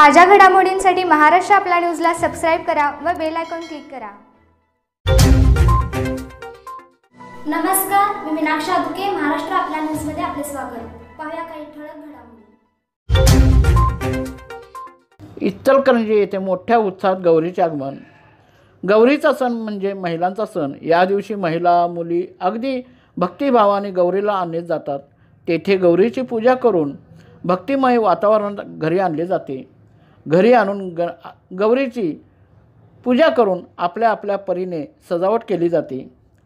ताज्या घडामोडींसाठी महाराष्ट्र आपला न्यूजला सबस्क्राइब करा व बेल आयकॉन क्लिक करा। नमस्कार, मी मीनाक्षी आदुके। महाराष्ट्र आपल्या न्यूजमध्ये आपले स्वागत। पाहूया काही ठळक घडामोडी। इचलकरंजी येथे मोठ्या उत्साहात गौरीचे आगमन। गौरीचा सण म्हणजे महिलांचा सण। या दिवशी महिला मुली अगदी भक्तिभावाने गौरीला आणले जातात। तेथे गौरीची पूजा करून भक्तिमय वातावरण घरी आणले जाते। घरी आणून गौरीची पूजा करून आपल्या आपल्या परीने सजावट केली जाते।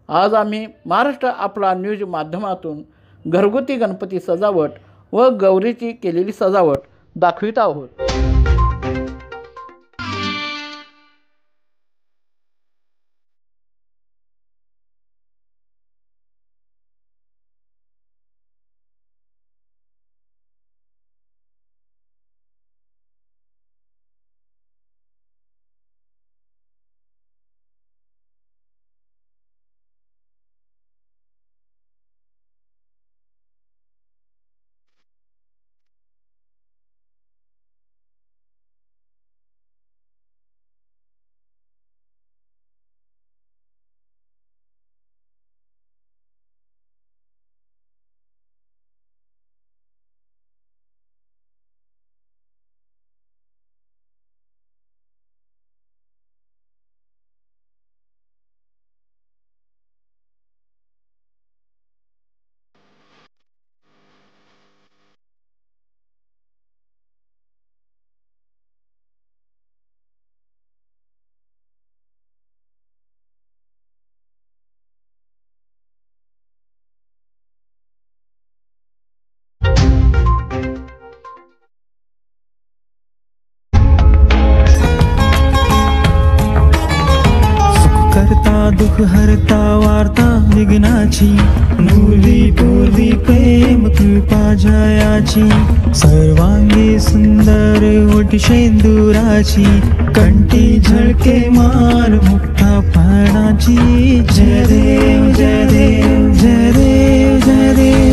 आज आम्ही महाराष्ट्र आपला न्यूज माध्यमातून घरगुती गणपती सजावट व गौरीची केलेली सजावट दाखवित आहोत। दुख हरता वार्ता विघ्नाची, नुरली पूर्वी प्रेम कृपा जयाची, सर्वांगी सुंदर ओटी शेंदुराची, कंठी झळके मार मुक्ता पाणाची। जय देव जय देव जय देव जय देव।